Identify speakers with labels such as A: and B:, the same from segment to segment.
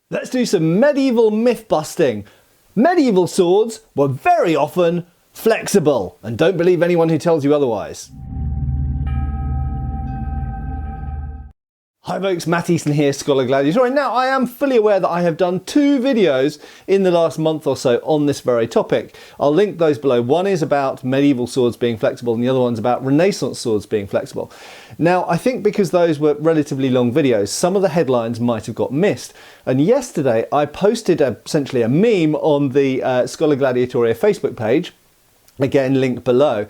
A: Let's do some medieval myth busting. Medieval swords were very often flexible, and don't believe anyone who tells you otherwise. Hi folks, Matt Easton here, Schola Gladiatoria. Now, I am fully aware that I have done 2 videos in the last month or so on this very topic. I'll link those below. One is about medieval swords being flexible and the other one's about Renaissance swords being flexible. Now, I think because those were relatively long videos, some of the headlines might have got missed. And yesterday I posted essentially a meme on the Schola Gladiatoria Facebook page, again link below,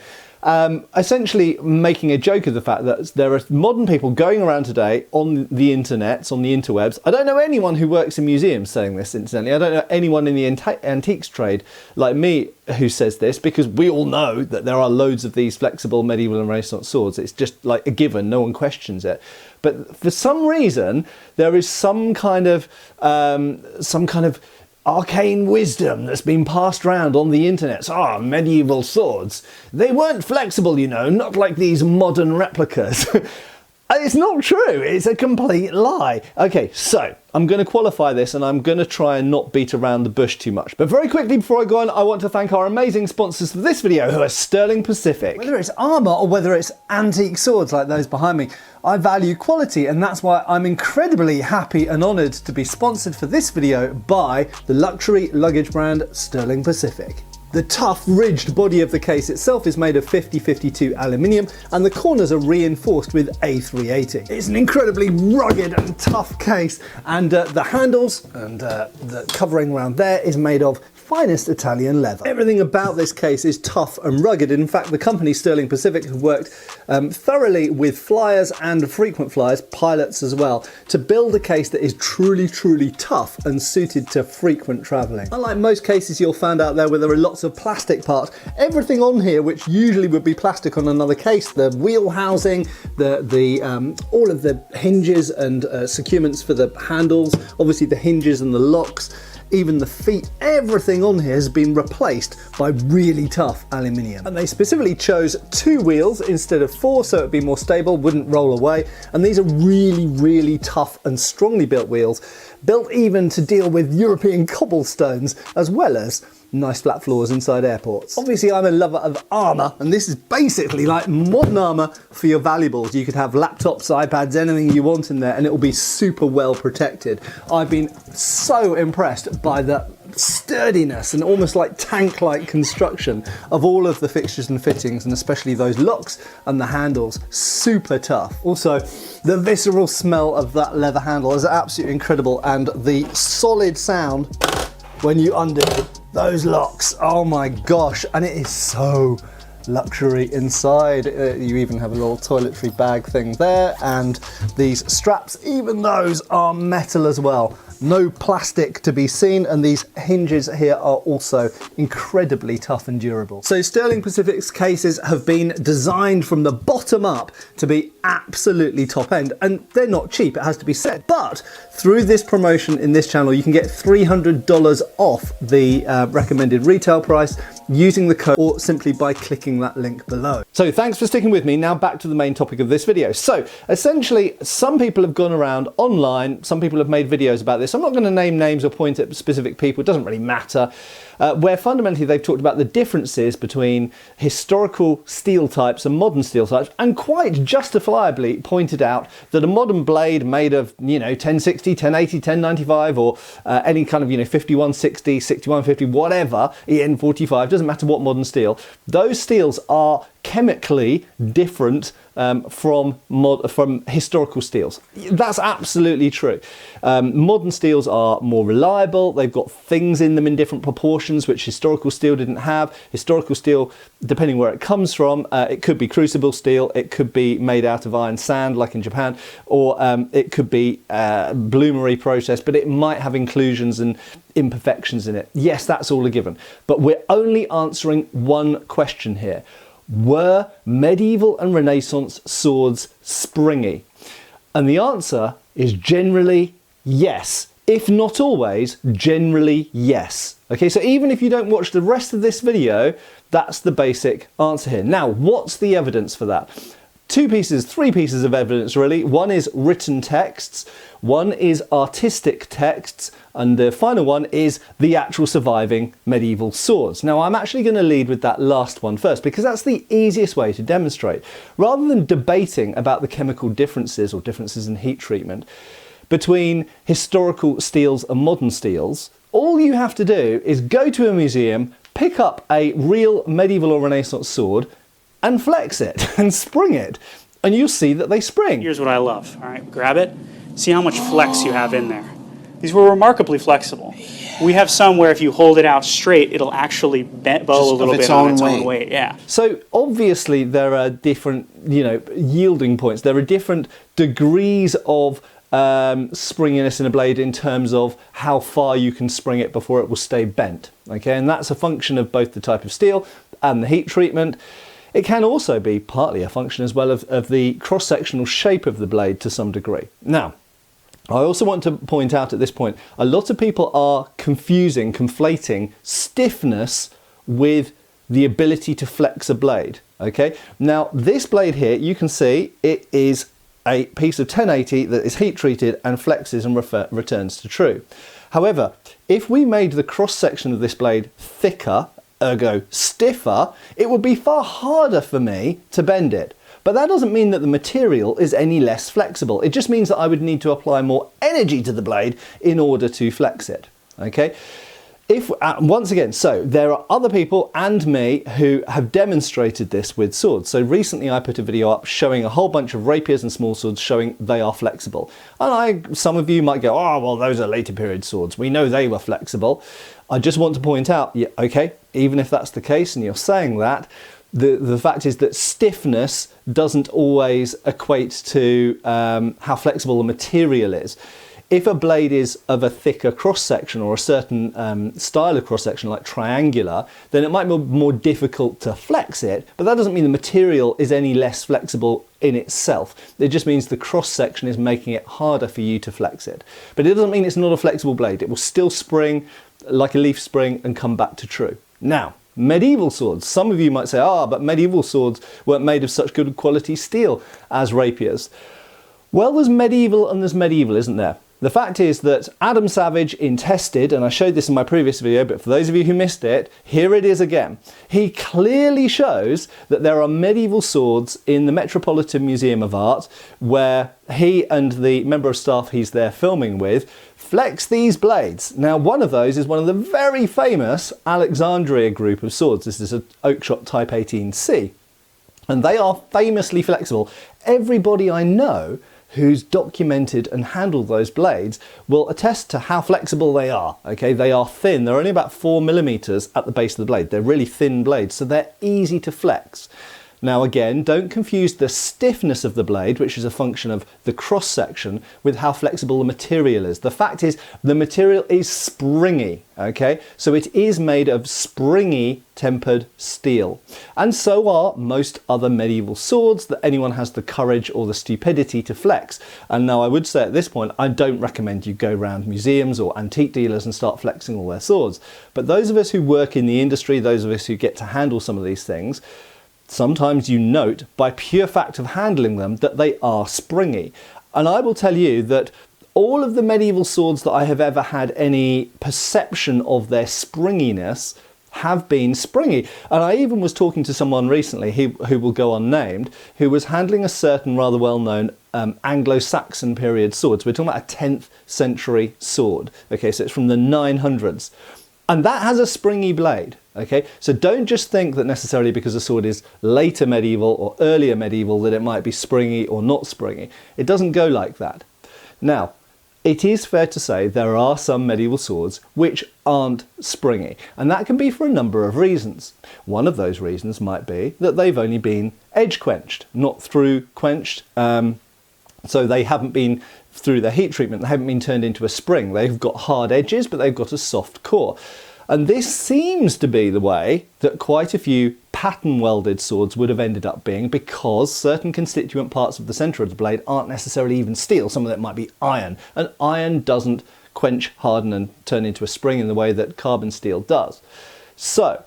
A: essentially making a joke of the fact that there are modern people going around today on the internets, on the interwebs. I don't know anyone who works in museums saying this, incidentally. I don't know anyone in the antiques trade like me who says this, because we all know that there are loads of these flexible medieval and Renaissance swords. It's just like a given, no one questions it. But for some reason, there is some kind of arcane wisdom that's been passed around on the internet. So, medieval swords, they weren't flexible, you know, not like these modern replicas. It's not true, it's a complete lie. Okay, so I'm going to qualify this and I'm going to try and not beat around the bush too much. But very quickly before I go on, I want to thank our amazing sponsors for this video, who are Sterling Pacific. Whether it's armour or whether it's antique swords like those behind me, I value quality, and that's why I'm incredibly happy and honoured to be sponsored for this video by the luxury luggage brand Sterling Pacific. The tough, ridged body of the case itself is made of 50-52 aluminium, and the corners are reinforced with A380. It's an incredibly rugged and tough case, and the handles and the covering around there is made of finest Italian leather. Everything about this case is tough and rugged. In fact, the company Sterling Pacific have worked thoroughly with flyers and frequent flyers, pilots as well, to build a case that is truly, truly tough and suited to frequent travelling. Unlike most cases you'll find out there where there are lots of plastic parts, everything on here, which usually would be plastic on another case, the wheel housing, all of the hinges and securements for the handles, obviously the hinges and the locks, even the feet, everything on here has been replaced by really tough aluminium. And they specifically chose 2 wheels instead of 4, so it'd be more stable, wouldn't roll away. And these are really, really tough and strongly built wheels, built even to deal with European cobblestones, as well as nice flat floors inside airports. Obviously, I'm a lover of armour, and this is basically like modern armour for your valuables. You could have laptops, iPads, anything you want in there, and it will be super well protected. I've been so impressed by the sturdiness and almost like tank-like construction of all of the fixtures and fittings, and especially those locks and the handles. Super tough. Also, the visceral smell of that leather handle is absolutely incredible, and the solid sound when you undo those locks, oh my gosh, and it is so luxury inside. You even have a little toiletry bag thing there, and these straps, even those are metal as well. No plastic to be seen, and these hinges here are also incredibly tough and durable. So Sterling Pacific's cases have been designed from the bottom up to be absolutely top end, and they're not cheap, it has to be said. But through this promotion in this channel, you can get $300 off the recommended retail price using the code, or simply by clicking that link below. So thanks for sticking with me. Now back to the main topic of this video. So essentially, some people have gone around online, some people have made videos about this. I'm not going to name names or point at specific people, it doesn't really matter, where fundamentally they've talked about the differences between historical steel types and modern steel types, and quite justifiably pointed out that a modern blade made of, you know, 1060, 1080, 1095, or any kind of, you know, 5160, 6150, whatever, EN45, doesn't matter what modern steel, those steels are chemically different from historical steels. That's absolutely true. Modern steels are more reliable, they've got things in them in different proportions which historical steel didn't have. Historical steel, depending where it comes from, it could be crucible steel, it could be made out of iron sand like in Japan, or it could be bloomery process, but it might have inclusions and imperfections in it. Yes, that's all a given. But we're only answering one question here. Were medieval and Renaissance swords springy? And the answer is generally yes. If not always, generally yes. Okay, so even if you don't watch the rest of this video, that's the basic answer here. Now, what's the evidence for that? three pieces of evidence really. One is written texts, one is artistic texts, and the final one is the actual surviving medieval swords. Now I'm actually going to lead with that last one first because that's the easiest way to demonstrate. Rather than debating about the chemical differences or differences in heat treatment between historical steels and modern steels, all you have to do is go to a museum, pick up a real medieval or Renaissance sword and flex it and spring it, and you'll see that they spring.
B: Here's what I love. All right, grab it. See how much flex you have in there. These were remarkably flexible. We have some where if you hold it out straight, it'll actually bow a little bit on its own weight. Yeah.
A: So obviously there are different, yielding points. There are different degrees of springiness in a blade in terms of how far you can spring it before it will stay bent. Okay, and that's a function of both the type of steel and the heat treatment. It can also be partly a function as well of the cross-sectional shape of the blade to some degree. Now, I also want to point out at this point, a lot of people are conflating stiffness with the ability to flex a blade. Okay, now this blade here, you can see it is a piece of 1080 that is heat treated and flexes and returns to true. However, if we made the cross section of this blade thicker, ergo stiffer, it would be far harder for me to bend it. But that doesn't mean that the material is any less flexible. It just means that I would need to apply more energy to the blade in order to flex it. Okay? Once again, so there are other people and me who have demonstrated this with swords. So recently I put a video up showing a whole bunch of rapiers and small swords showing they are flexible. And some of you might go, oh, well, those are later period swords. We know they were flexible. I just want to point out, yeah, okay, even if that's the case and you're saying that, the fact is that stiffness doesn't always equate to how flexible the material is. If a blade is of a thicker cross-section or a certain style of cross-section like triangular, then it might be more difficult to flex it, but that doesn't mean the material is any less flexible in itself. It just means the cross-section is making it harder for you to flex it. But it doesn't mean it's not a flexible blade. It will still spring like a leaf spring and come back to true. Now, medieval swords. Some of you might say, but medieval swords weren't made of such good quality steel as rapiers. Well, there's medieval and there's medieval, isn't there? The fact is that Adam Savage in Tested, and I showed this in my previous video, but for those of you who missed it, here it is again. He clearly shows that there are medieval swords in the Metropolitan Museum of Art where he and the member of staff he's there filming with flex these blades. Now, one of those is one of the very famous Alexandria group of swords. This is an Oakshott Type 18C, and they are famously flexible. Everybody I know who's documented and handled those blades will attest to how flexible they are. Okay, they are thin. They're only about 4 millimeters at the base of the blade. They're really thin blades, so they're easy to flex. Now again, don't confuse the stiffness of the blade, which is a function of the cross section, with how flexible the material is. The fact is, the material is springy, okay? So it is made of springy tempered steel. And so are most other medieval swords that anyone has the courage or the stupidity to flex. And now I would say at this point, I don't recommend you go around museums or antique dealers and start flexing all their swords. But those of us who work in the industry, those of us who get to handle some of these things, sometimes you note by pure fact of handling them that they are springy. And I will tell you that all of the medieval swords that I have ever had any perception of their springiness have been springy. And I even was talking to someone recently who will go unnamed, who was handling a certain rather well-known Anglo-Saxon period sword. So we're talking about a 10th century sword. Okay, so it's from the 900s. And that has a springy blade. Okay, so don't just think that necessarily because a sword is later medieval or earlier medieval that it might be springy or not springy. It doesn't go like that. Now, it is fair to say there are some medieval swords which aren't springy, and that can be for a number of reasons. One of those reasons might be that they've only been edge quenched, not through quenched, so they haven't been through their heat treatment, they haven't been turned into a spring. They've got hard edges, but they've got a soft core. And this seems to be the way that quite a few pattern welded swords would have ended up being, because certain constituent parts of the centre of the blade aren't necessarily even steel. Some of it might be iron, and iron doesn't quench, harden and turn into a spring in the way that carbon steel does. So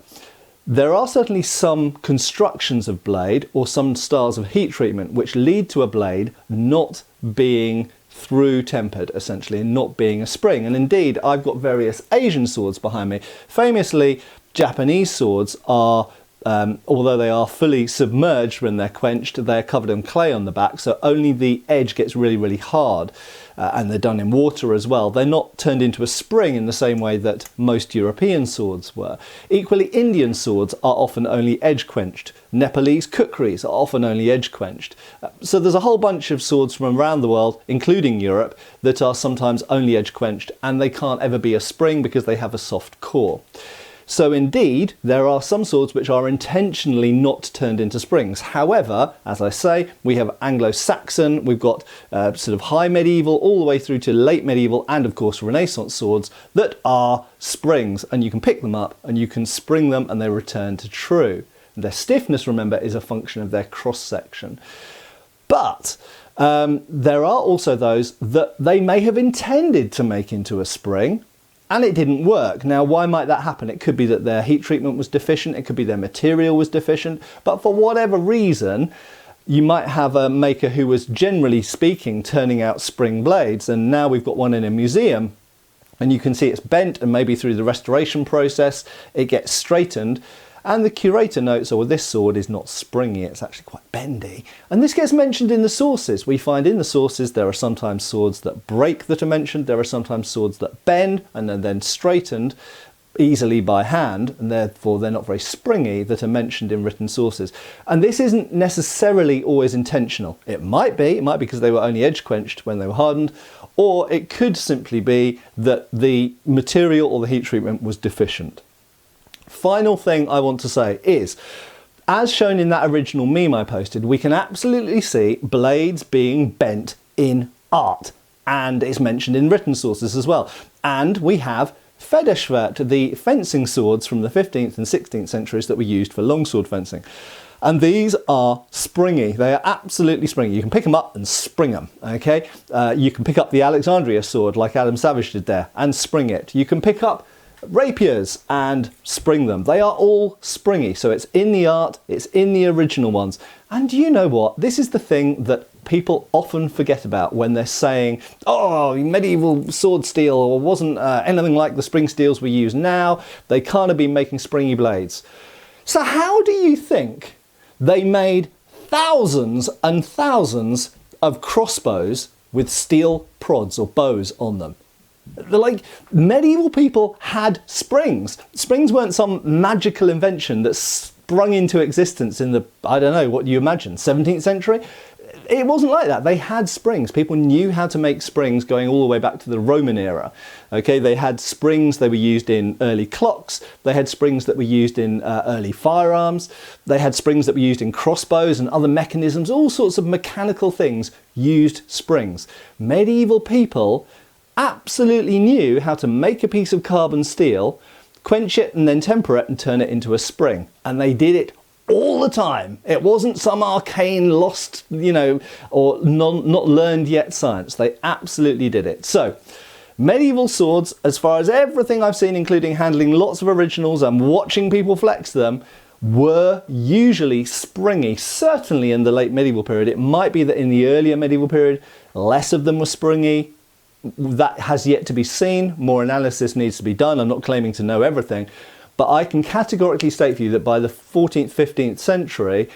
A: There are certainly some constructions of blade or some styles of heat treatment which lead to a blade not being through tempered, essentially, and not being a spring. And indeed, I've got various Asian swords behind me. Famously, Japanese swords are, although they are fully submerged when they're quenched, they're covered in clay on the back, so only the edge gets really, really hard. And they're done in water as well. They're not turned into a spring in the same way that most European swords were. Equally, Indian swords are often only edge quenched. Nepalese kukris are often only edge quenched. So there's a whole bunch of swords from around the world, including Europe, that are sometimes only edge quenched, and they can't ever be a spring because they have a soft core. So indeed, there are some swords which are intentionally not turned into springs. However, as I say, we have Anglo-Saxon, we've got sort of high medieval, all the way through to late medieval, and of course Renaissance swords that are springs, and you can pick them up and you can spring them and they return to true. And their stiffness, remember, is a function of their cross-section. But there are also those that they may have intended to make into a spring, and it didn't work. Now, why might that happen? It could be that their heat treatment was deficient, it could be their material was deficient, but for whatever reason, you might have a maker who was, generally speaking, turning out spring blades, and now we've got one in a museum, and you can see it's bent, and maybe through the restoration process, it gets straightened, and the curator notes, oh, well, this sword is not springy, it's actually quite bendy. And this gets mentioned in the sources. We find in the sources there are sometimes swords that break that are mentioned, there are sometimes swords that bend and are then straightened easily by hand, and therefore they're not very springy, that are mentioned in written sources. And this isn't necessarily always intentional. It might be because they were only edge quenched when they were hardened, or it could simply be that the material or the heat treatment was deficient. Final thing I want to say is, as shown in that original meme I posted, we can absolutely see blades being bent in art, and it's mentioned in written sources as well. And we have Federschwert, the fencing swords from the 15th and 16th centuries that were used for longsword fencing. And these are springy. They are absolutely springy. You can pick them up and spring them, okay? You can pick up the Alexandria sword like Adam Savage did there and spring it. You can pick up rapiers and spring them. They are all springy. So it's in the art, it's in the original ones. And you know what? This is the thing that people often forget about when they're saying, oh, medieval sword steel wasn't anything like the spring steels we use now. They can't have been making springy blades. So how do you think they made thousands and thousands of crossbows with steel prods or bows on them? Like, medieval people had springs. Springs weren't some magical invention that sprung into existence in the, I don't know, what do you imagine, 17th century? It wasn't like that. They had springs. People knew how to make springs going all the way back to the Roman era. Okay, they had springs, they were used in early clocks. They had springs that were used in early firearms. They had springs that were used in crossbows and other mechanisms. All sorts of mechanical things used springs. Medieval people absolutely knew how to make a piece of carbon steel, quench it and then temper it and turn it into a spring. And they did it all the time. It wasn't some arcane lost, or not learned yet science. They absolutely did it. So, medieval swords, as far as everything I've seen, including handling lots of originals and watching people flex them, were usually springy, certainly in the late medieval period. It might be that in the earlier medieval period, less of them were springy. That has yet to be seen. More analysis needs to be done. I'm not claiming to know everything, but I can categorically state for you that by the 14th, 15th century,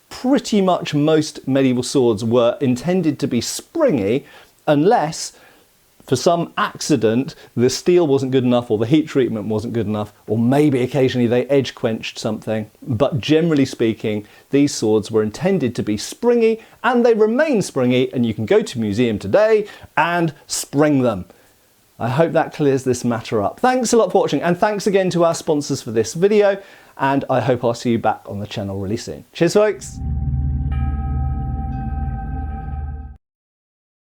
A: pretty much most medieval swords were intended to be springy, unless for some accident the steel wasn't good enough, or the heat treatment wasn't good enough, or maybe occasionally they edge quenched something. But generally speaking, these swords were intended to be springy, and they remain springy, and you can go to a museum today and spring them. I hope that clears this matter up. Thanks a lot for watching, and thanks again to our sponsors for this video, and I hope I'll see you back on the channel really soon. Cheers, folks!